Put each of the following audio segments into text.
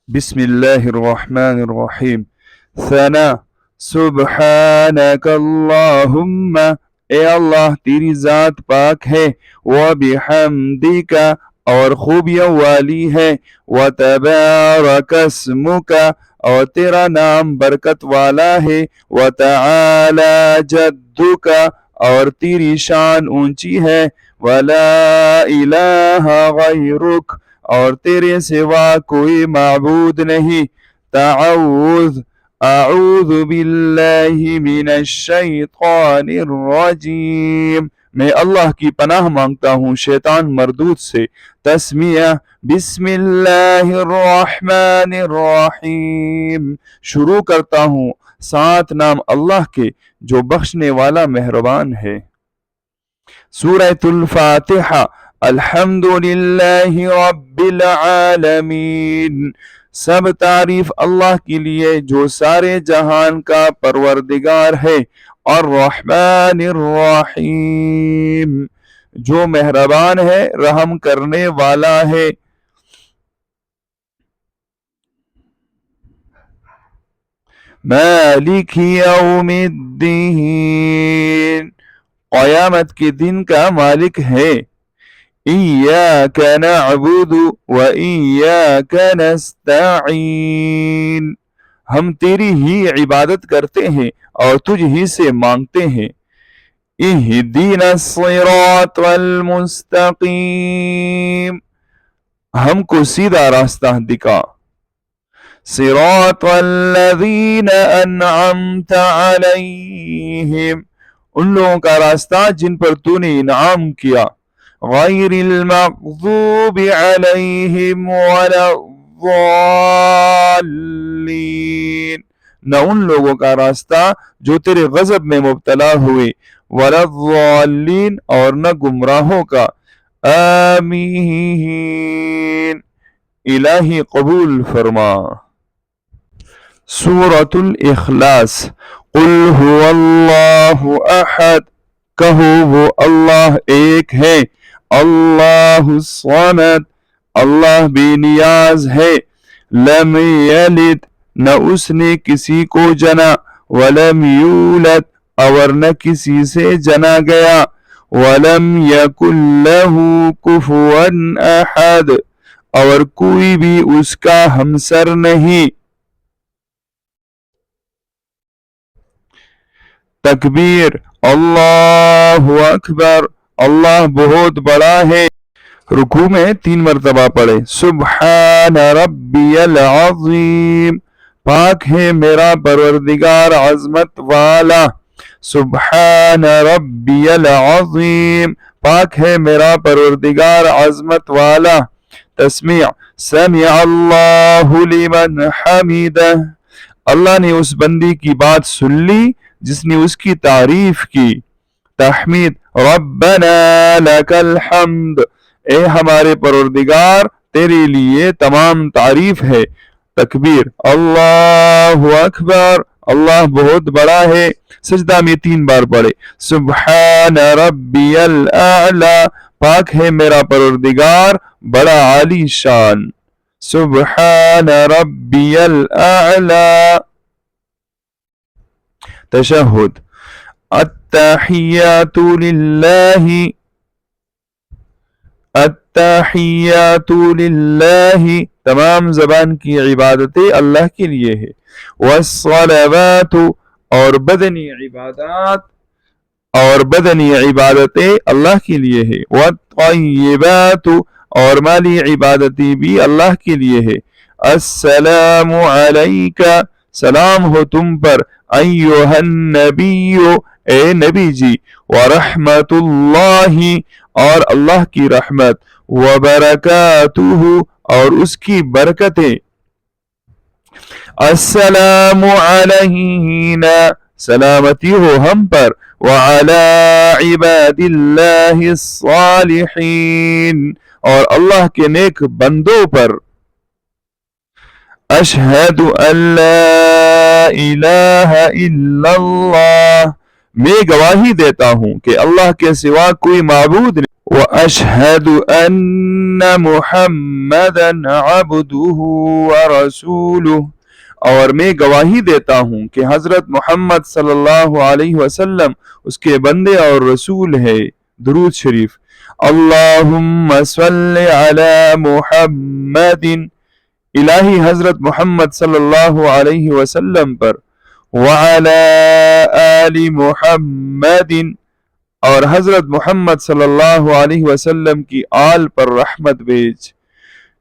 بسم الله الرحمن الرحیم. ثنا سبحانک اللہم، اے اللہ تیری ذات پاک ہے، وبحمدک اور خوبیوں والی ہے، وتبارک اسمک اور تیرا نام برکت والا ہے، وتعالی جدک اور تیری شان اونچی ہے، ولا الہ غیرک اور تیرے سوا کوئی معبود نہیں. اعوذ باللہ من الشیطان الرجیم، میں اللہ کی پناہ مانگتا ہوں شیطان مردود سے. تسمیہ بسم اللہ الرحمن الرحیم، شروع کرتا ہوں سات نام اللہ کے جو بخشنے والا مہربان ہے. سورۃ الفاتحہ. الحمد للہ رب العالمین، سب تعریف اللہ کے لیے جو سارے جہان کا پروردگار ہے. الرحمن الرحیم، جو مہربان ہے رحم کرنے والا ہے. مالک یوم الدین، قیامت کے دن کا مالک ہے. ایاک نعبد و ایاک نستعین، ہم تیری ہی عبادت کرتے ہیں اور تجھ ہی سے مانگتے ہیں. اہدنا الصراط المستقیم، ہم کو سیدھا راستہ دکھا. صراط الذین انعمت علیہم، ان لوگوں کا راستہ جن پر تو نے انعام کیا. غیر المغضوب علیہم ولا الضالین، نہ ان لوگوں کا راستہ جو تیرے غضب میں مبتلا ہوئے. ولا الضالین، اور نہ گمراہوں کا. آمین، الہی قبول فرما. سورۃ الاخلاص. قل هو اللہ احد، کہو وہ اللہ ایک ہے. اللہ الصمد، اللہ بے نیاز ہے. لم یلد، نہ اس نے کسی کو جنا. ولم یولد، اور نہ کسی سے جنا گیا. ولم یکن لہ کفوا احد، اور کوئی بھی اس کا ہمسر نہیں. تکبیر. اللہ اکبر، اللہ بہت بڑا ہے. رکوع میں 3 مرتبہ پڑھے. سبحان ربی العظیم، پاک ہے میرا پروردگار عظمت والا. سبحان ربی العظیم، پاک ہے میرا پروردگار عظمت والا. تسمیع. سمع اللہ لمن حمدہ، اللہ نے اس بندی کی بات سن لی جس نے اس کی تعریف کی. تحمید. ربنا لک الحمد، اے ہمارے پروردگار تیرے لیے تمام تعریف ہے. تکبیر. اللہ اکبر، اللہ بہت بڑا ہے. سجدہ میں 3 بار پڑھے. سبحان ربی الاعلی، پاک ہے میرا پروردگار بڑا عالی شان. سبحان ربی الاعلی. تشہد. التحیات للہ، التحیات للہ، تمام زبان کی عبادتیں اللہ کے لیے ہے. والصلوات، اور بدنی عبادتیں اللہ کے لیے ہے. والطیبات، اور مالی عبادتیں بھی اللہ کے لیے ہے. السلام علیک، سلام ہو تم پر. ایھا النبی، اے نبی جی. ورحمت اللہ، اور اللہ کی رحمت. وبرکاتہ، اور اس کی برکتیں. السلام علینا، سلامتی ہو ہم پر. وعلی عباد اللہ الصالحین، اور اللہ کے نیک بندوں پر. اشہد ان لا الہ الا اللہ، میں گواہی دیتا ہوں کہ اللہ کے سوا کوئی معبود نہیں. وأشهد أن محمدا عبده ورسوله، اور میں گواہی دیتا ہوں کہ حضرت محمد صلی اللہ علیہ وسلم اس کے بندے اور رسول ہے۔ درود شریف۔ اللہم صلی علی محمد، الہی حضرت محمد صلی اللہ علیہ وسلم پر، وعلی آل محمد، اور حضرت محمد صلی اللہ علیہ وسلم کی آل پر رحمت بھیج۔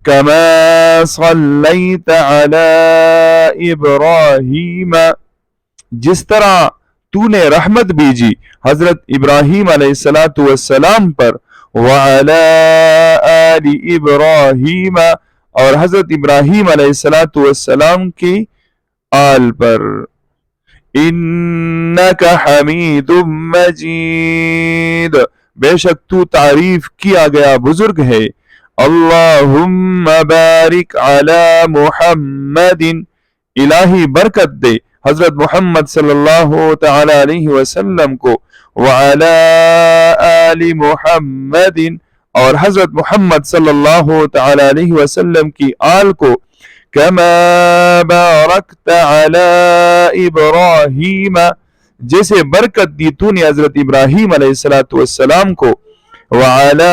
کما صلیت علی ابراہیم، جس طرح تو نے رحمت بھیجی حضرت ابراہیم علیہ السلام پر، وعلی آل ابراہیم، اور حضرت ابراہیم علیہ السلام کی آل پر۔ انک حمید مجید، بے شک تو تعریف کیا گیا بزرگ ہے۔ اللہم بارک علی محمد، الہی برکت دے حضرت محمد صلی اللہ تعالی علیہ وسلم کو، وعلی آل محمد، اور حضرت محمد صلی اللہ تعالی علیہ وسلم کی آل کو، کما بارکت علی ابراہیم، جیسے برکت دی تو نے حضرت ابراہیم علیہ السلام کو، وعلی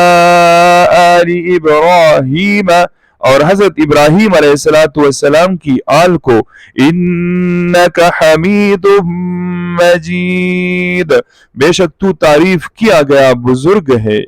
آل ابراہیم، اور حضرت ابراہیم علیہ السلام کی آل کو، انک حمید مجید، بے شک تو تعریف کیا گیا بزرگ ہے۔